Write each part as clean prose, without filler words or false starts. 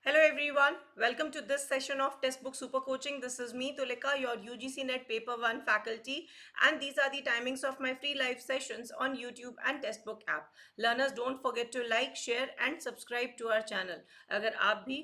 Hello everyone, welcome to this session of Textbook Super Coaching. This is me, Tulika, your UGC NET Paper 1 faculty, and these are the timings of my free live sessions on YouTube and Textbook app. Learners, don't forget to like, share and subscribe to our channel. अगर आप भी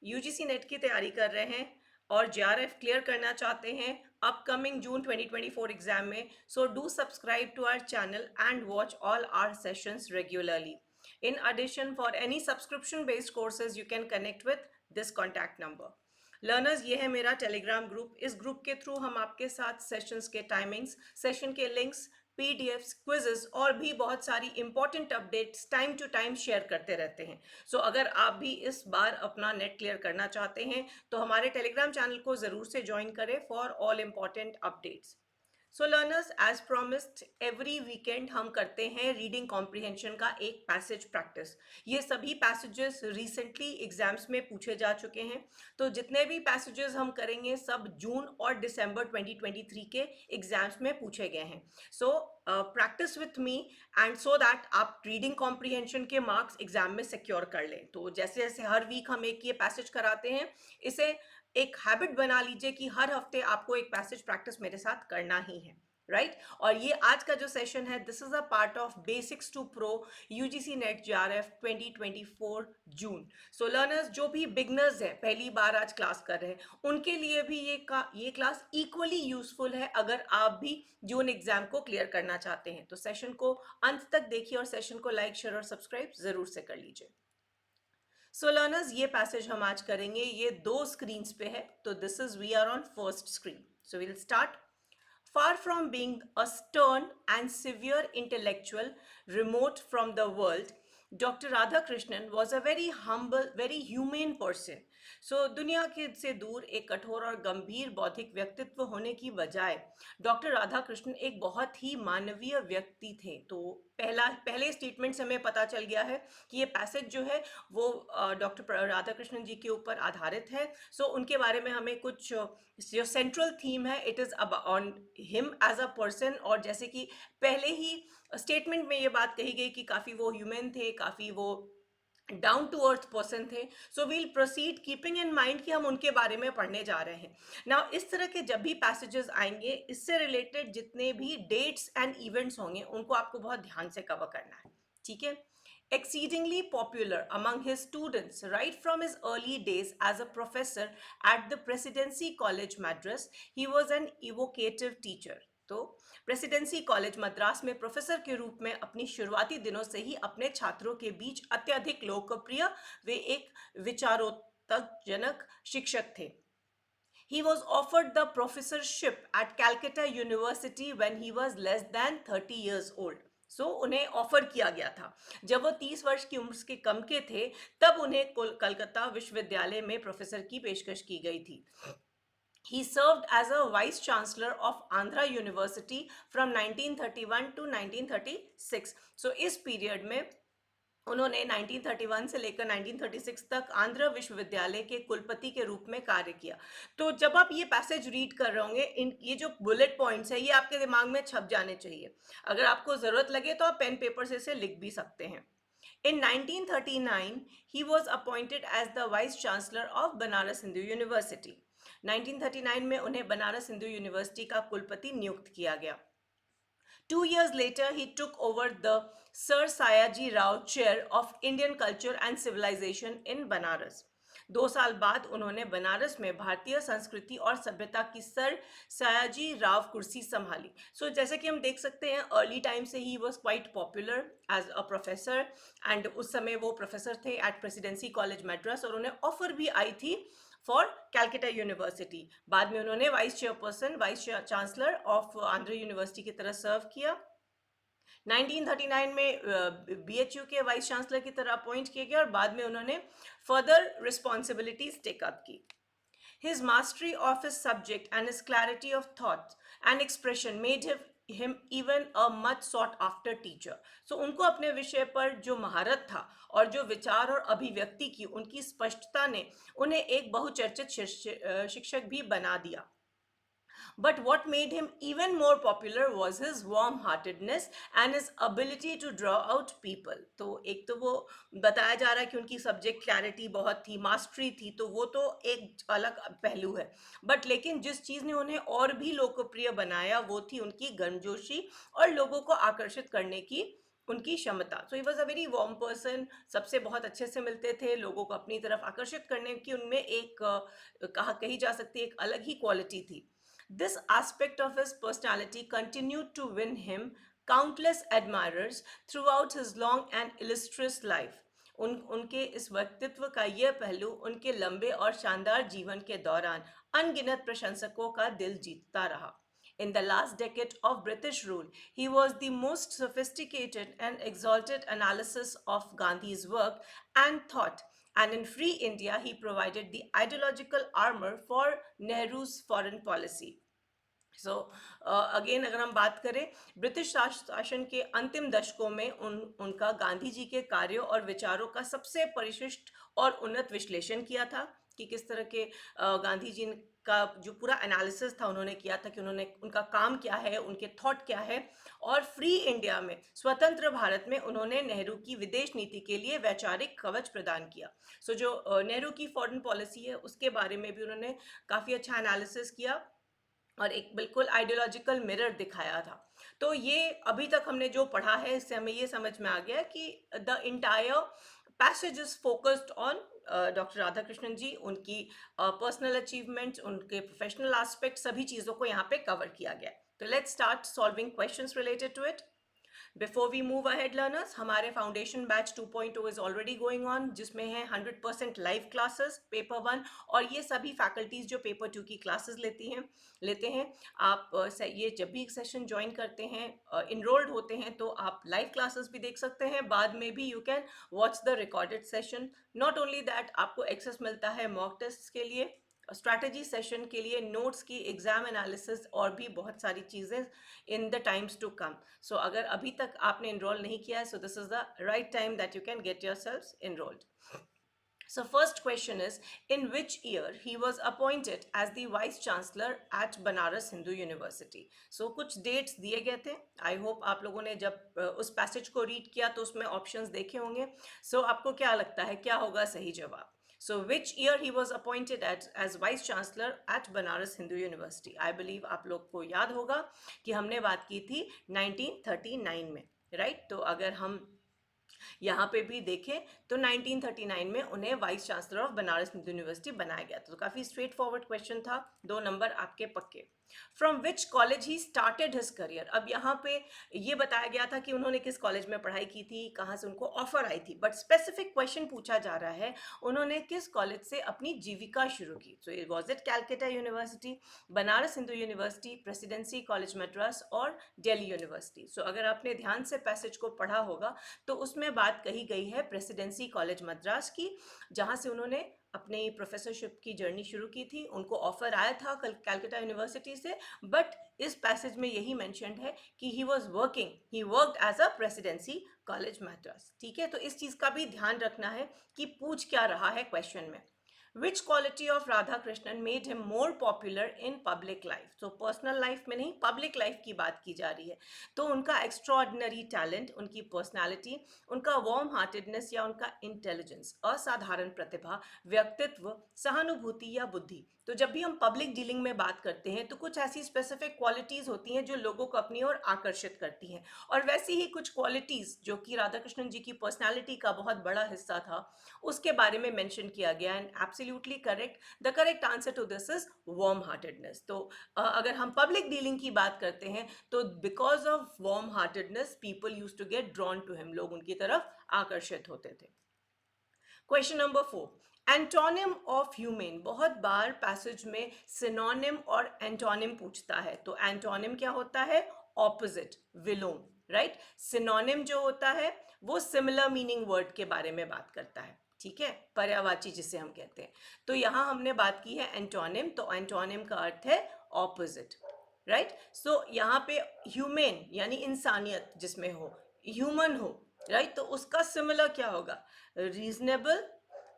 UGC NET की तैयारी कर रहे हैं और JRF clear करना चाहते हैं अपकमिंग जून 2024 एग्जाम में, so do subscribe to our channel and watch all our sessions regularly. In addition, for any subscription based courses, you can connect with this contact number. Learners, ये है मेरा Telegram group. इस group के through हम आपके साथ sessions के timings, session के लिंक्स, पीडीएफ्स, क्विजेस और भी बहुत सारी important updates time to time share करते रहते हैं. सो अगर आप भी इस बार अपना नेट क्लियर करना चाहते हैं तो हमारे टेलीग्राम चैनल को ज़रूर से ज्वाइन करें for all important updates. So learners, as promised every weekend हम करते हैं रीडिंग कॉम्प्रिहेंशन का एक पैसेज प्रैक्टिस. ये सभी पैसेजेस रिसेंटली एग्जाम्स में पूछे जा चुके हैं. तो जितने भी पैसेजेस हम करेंगे सब जून और दिसंबर 2023 के एग्जाम्स में पूछे गए हैं. So practice with me and so that आप रीडिंग कॉम्प्रिहेंशन के मार्क्स एग्जाम में सिक्योर कर लें. तो जैसे जैसे हर वीक हम एक ये पैसेज कराते हैं, इसे एक हैबिट बना लीजिए कि हर हफ्ते आपको एक पैसेज प्रैक्टिस मेरे साथ करना ही है, राइट. और ये आज का जो सेशन है, this is a part of basics to pro UGC NET JRF 2024 June. So learners, जो भी बिगनर्स हैं, पहली बार आज क्लास कर रहे हैं, उनके लिए भी ये क्लास इक्वली यूजफुल है अगर आप भी जून एग्जाम को क्लियर करना चाहते हैं. तो सेशन को अंत तक देखिए और सेशन को लाइक, शेयर और सब्सक्राइब जरूर से कर लीजिए. सो लर्नर्स, ये पैसेज हम आज करेंगे, ये दो स्क्रीन्स पे है. तो this is we are on first screen. So will start. Far from being a stern and severe intellectual remote from the world, Dr. Radhakrishnan was a very humble, very humane person. So दुनिया के से दूर एक कठोर और गंभीर बौद्धिक व्यक्तित्व होने की बजाय डॉक्टर राधाकृष्णन एक बहुत ही मानवीय व्यक्ति थे. तो पहले स्टेटमेंट से हमें पता चल गया है कि ये पैसेज जो है वो डॉक्टर राधाकृष्णन जी के ऊपर आधारित है. सो उनके बारे में हमें कुछ जो सेंट्रल थीम है, it is on him as a person. और जैसे कि पहले ही स्टेटमेंट में ये बात कही गई कि काफ़ी वो ह्यूमन थे, काफ़ी वो डाउन टू अर्थ पर्सन थे. So we'll proceed keeping in mind कि हम उनके बारे में पढ़ने जा रहे हैं. नाउ इस तरह के जब भी पैसेजेस आएंगे, इससे रिलेटेड जितने भी डेट्स एंड इवेंट्स होंगे उनको आपको बहुत ध्यान से कवर करना है, ठीक है. Exceedingly popular among his students right from his early days as a professor at the Presidency College Madras, he was an evocative teacher. तो प्रेसिडेंसी कॉलेज मद्रास में प्रोफेसर के रूप में अपनी शुरुआती दिनों से ही अपने छात्रों के बीच अत्यधिक लोकप्रिय वे एक विचारोत्तेजक शिक्षक थे. He was offered the professorship at Calcutta University when he was less than 30 years old. सो उन्हें ऑफर किया गया था जब वो 30 वर्ष की उम्र के कम के थे, तब उन्हें कलकत्ता विश्वविद्यालय में प्रोफेसर की पेशकश की गई थी. He served as a vice chancellor of Andhra University from 1931 to 1936. So इस पीरियड में उन्होंने 1931 से लेकर 1936 तक आंध्र विश्वविद्यालय के कुलपति के रूप में कार्य किया. तो जब आप ये पैसेज रीड कर रहे होंगे, इन ये जो बुलेट पॉइंट्स है ये आपके दिमाग में छप जाने चाहिए. अगर आपको ज़रूरत लगे तो आप पेन पेपर से इसे लिख भी सकते हैं. In 1939, he was appointed as the Vice Chancellor of Banaras Hindu University. 1939 में उन्हें बनारस हिंदू यूनिवर्सिटी का कुलपति नियुक्त किया गया. 2 years later, he took over the Sir Sayaji Rao Chair of Indian Culture and Civilization in Banaras. 2 साल बाद उन्होंने बनारस में भारतीय संस्कृति और सभ्यता की सर सयाजी राव कुर्सी संभाली. सो जैसे कि हम देख सकते हैं, अर्ली टाइम से ही was quite popular as a professor. And उस समय वो प्रोफेसर थे एट प्रेसिडेंसी कॉलेज मद्रास और उन्हें ऑफर भी आई थी फॉर कैलकाटा यूनिवर्सिटी. बाद में उन्होंने vice chancellor of Andhra university की तरह सर्व किया. 1939 में बीएचयू के वाइस चांसलर की तरह अपॉइंट किए गए और बाद में उन्होंने फर्दर रिस्पॉन्सिबिलिटीज टेक अप की. His mastery of his subject and his clarity of thought and expression made him even a much sought after teacher. So उनको अपने विषय पर जो महारत था और जो विचार और अभिव्यक्ति की उनकी स्पष्टता ने उन्हें एक बहुचर्चित शिक्षक भी बना दिया. But what made him even more popular was his warm heartedness and his ability to draw out people. तो एक तो वो बताया जा रहा है कि उनकी सब्जेक्ट क्लैरिटी बहुत थी, मास्टरी थी, तो वो तो एक अलग पहलू है। बट लेकिन जिस चीज़ ने उन्हें और भी लोकप्रिय बनाया वो थी उनकी गर्मजोशी और लोगों को आकर्षित करने की उनकी क्षमता। So he was a very warm person, सबसे बहुत अच्छे से मिलते थे, लोगों को अपनी तरफ आकर्षित करने की उनमें एक कहा कही जा सकती है एक अलग ही क्वालिटी थी। This aspect of his personality continued to win him countless admirers throughout his long and illustrious life. उनके इस व्यक्तित्व का यह पहलू उनके लंबे और शानदार जीवन के दौरान अनगिनत प्रशंसकों का दिल जीतता रहा. In the last decade of British rule, he was the most sophisticated and exalted analysis of Gandhi's work and thought. And in Free India, he provided the ideological armor for Nehru's foreign policy. So again अगर हम बात करें British शासन के अंतिम दशकों में उनका गांधी जी के कार्यों और विचारों का सबसे परिशिष्ट और उन्नत विश्लेषण किया था कि किस तरह के गांधी जी का जो पूरा एनालिसिस था उन्होंने किया था कि उन्होंने उनका काम क्या है, उनके थॉट क्या है, और फ्री इंडिया में स्वतंत्र भारत में उन्होंने नेहरू की विदेश नीति के लिए वैचारिक कवच प्रदान किया. सो जो नेहरू की फॉरेन पॉलिसी है उसके बारे में भी उन्होंने काफ़ी अच्छा एनालिसिस किया और एक बिल्कुल आइडियोलॉजिकल मिरर दिखाया था. तो ये अभी तक हमने जो पढ़ा है इससे हमें ये समझ में आ गया कि the entire passage is focused on doctor Radhakrishnan ji, उनकी पर्सनल अचीवमेंट्स, उनके प्रोफेशनल एस्पेक्ट, सभी चीज़ों को यहाँ पे कवर किया गया. तो let's start solving questions related to it. Before we move ahead learners, हमारे foundation batch 2.0 is already going on, जिसमें है 100% लाइव क्लासेस पेपर 1, और ये सभी फैकल्टीज जो पेपर 2 की क्लासेस लेते हैं आप ये जब भी सेशन ज्वाइन करते हैं, इनरोल्ड होते हैं, तो आप लाइव क्लासेस भी देख सकते हैं. बाद में भी you can watch the recorded session. Not only that, आपको एक्सेस मिलता है मॉक टेस्ट के लिए, स्ट्रैटेजी सेशन के लिए, नोट्स की, एग्जाम एनालिसिस और भी बहुत सारी चीज़ें in the times to come. So अगर अभी तक आपने इनरोल नहीं किया है, so this is the right time that you can get yourselves enrolled. So first question is, in which year he was appointed as the vice chancellor at Banaras Hindu University? So कुछ dates दिए गए थे. I hope आप लोगों ने जब उस passage को read किया तो उसमें options देखे होंगे. So आपको क्या लगता है क्या होगा सही जवाब? So which year he was appointed as vice chancellor at Banaras Hindu University? I believe आप लोग को याद होगा कि हमने बात की थी 1939 में, right? तो अगर हम यहाँ पे भी देखें तो 1939 में उन्हें vice chancellor of Banaras Hindu university बनाया गया था. तो काफ़ी स्ट्रेट फॉरवर्ड क्वेश्चन था, 2 नंबर आपके पक्के. From which college he started his career. अब यहाँ पे ये बताया गया था कि उन्होंने किस कॉलेज में पढ़ाई की थी, कहाँ से उनको ऑफर आई थी, बट स्पेसिफिक क्वेश्चन पूछा जा रहा है उन्होंने किस कॉलेज से अपनी जीविका शुरू की. So was it Calcutta university, Banaras Hindu university, presidency college Madras और दिल्ली यूनिवर्सिटी. सो अगर आपने ध्यान से पैसेज को पढ़ा होगा तो उसमें बात कही गई है प्रेसिडेंसी कॉलेज मद्रास की, जहाँ से उन्होंने अपनी प्रोफेसरशिप की जर्नी शुरू की थी. उनको ऑफर आया था कैलकाटा यूनिवर्सिटी से, बट इस पैसेज में यही मेंशन्ड है कि he worked as a presidency college Madras. ठीक है, तो इस चीज़ का भी ध्यान रखना है कि पूछ क्या रहा है क्वेश्चन में. Which quality of Radhakrishnan made him more popular in public life? So personal life में नहीं, public life की बात की जा रही है. तो उनका extraordinary talent, उनकी personality, उनका warm heartedness या उनका intelligence, असाधारण प्रतिभा, व्यक्तित्व, सहानुभूति या बुद्धि. तो जब भी हम पब्लिक डीलिंग में बात करते हैं तो कुछ ऐसी स्पेसिफिक क्वालिटीज़ होती हैं जो लोगों को अपनी ओर आकर्षित करती हैं, और वैसी ही कुछ क्वालिटीज़ जो कि राधाकृष्णन जी की पर्सनालिटी का बहुत बड़ा हिस्सा था उसके बारे में मेंशन किया गया. And absolutely correct, the correct answer to this is warm heartedness. तो अगर हम पब्लिक डीलिंग की बात करते हैं तो because of warm heartedness people use to get drawn to him, लोग उनकी तरफ आकर्षित होते थे. Question number 4, antonym of humane. बहुत बार पैसेज में सिनोनिम और एंटोनिम पूछता है. तो एंटोनिम क्या होता है? ऑपोजिट, विलोम, राइट. सिनोनिम जो होता है वो सिमिलर मीनिंग वर्ड के बारे में बात करता है, ठीक है, पर्यायवाची जिसे हम कहते हैं. तो यहाँ हमने बात की है एंटोनिम, तो एंटोनिम का अर्थ है ऑपोजिट, राइट. सो यहाँ पे ह्यूमेन यानी इंसानियत जिसमें हो, ह्यूमन हो, राइट, तो उसका सिमिलर क्या होगा? रीजनेबल,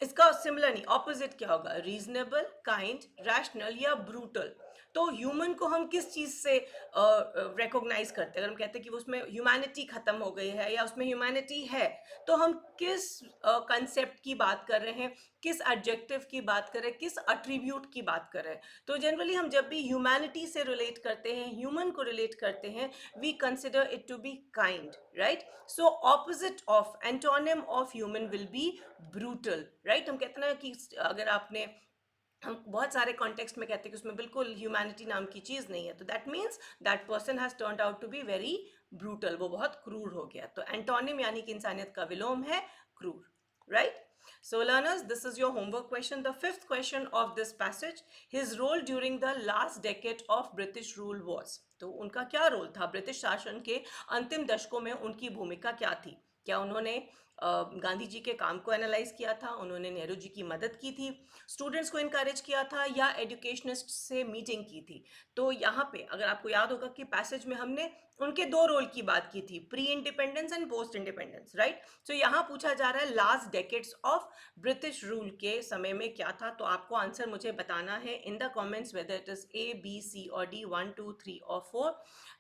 इसका सिमिलर नहीं, ऑपोजिट क्या होगा? रीजनेबल, काइंड, रैशनल या ब्रूटल। तो ह्यूमन को हम किस चीज से रिकॉग्नाइज करते हैं? अगर हम कहते हैं कि उसमें ह्यूमैनिटी खत्म हो गई है या उसमें ह्यूमैनिटी है, तो हम किस कंसेप्ट की बात कर रहे हैं, किस एडजेक्टिव की बात कर रहे हैं, किस अट्रीब्यूट की बात कर रहे हैं? तो जनरली हम जब भी ह्यूमैनिटी से रिलेट करते हैं, ह्यूमन को रिलेट करते हैं, we consider it to be kind, right? So opposite of, antonym of human will be brutal, right? हम कहते हैं ना कि अगर आपने, हम बहुत सारे कॉन्टेक्स्ट में कहते हैं कि उसमें बिल्कुल ह्यूमैनिटी नाम की चीज नहीं है, तो that means that person has turned out to be very brutal, वो बहुत क्रूर हो गया। तो एंटोनिम यानी कि इंसानियत का विलोम है क्रूर, right? So learners, this is your homework question. The fifth question of this passage: his role during the last decade of British rule was. तो उनका क्या रोल था ब्रिटिश शासन के अंतिम दशकों में? उनकी भूमिका क्या थी? क्या उन्होंने गांधी जी के काम को एनालाइज किया था? उन्होंने नेहरू जी की मदद की थी? स्टूडेंट्स को इनकरेज किया था? या एजुकेशनिस्ट से मीटिंग की थी? तो यहाँ पे अगर आपको याद होगा कि पैसेज में हमने उनके दो रोल की बात की थी, pre independence and post independence, right? तो यहाँ पूछा जा रहा है last decades of British rule के समय में क्या था। तो आपको आंसर मुझे बताना है in the comments, whether it is A, B, C और डी, 1, 2, 3 और 4,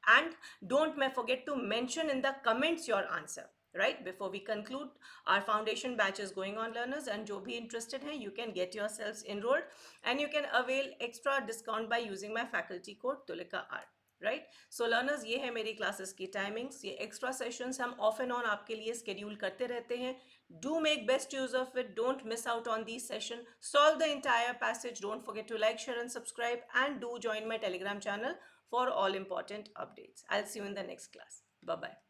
and don't may forget to mention in the comments your answer, right? Before we conclude, our foundation batch is going on, learners, and jo bhi interested hai, you can get yourselves enrolled and you can avail extra discount by using my faculty code tulika r, right? So learners, ये है मेरी classes की timings. ये extra sessions हम off and on आपके लिए schedule करते रहते हैं। Do make best use of it, don't miss out on this session, solve the entire passage, don't forget to like, share and subscribe, and do join my telegram channel for all important updates. I'll see you in the next class. Bye bye.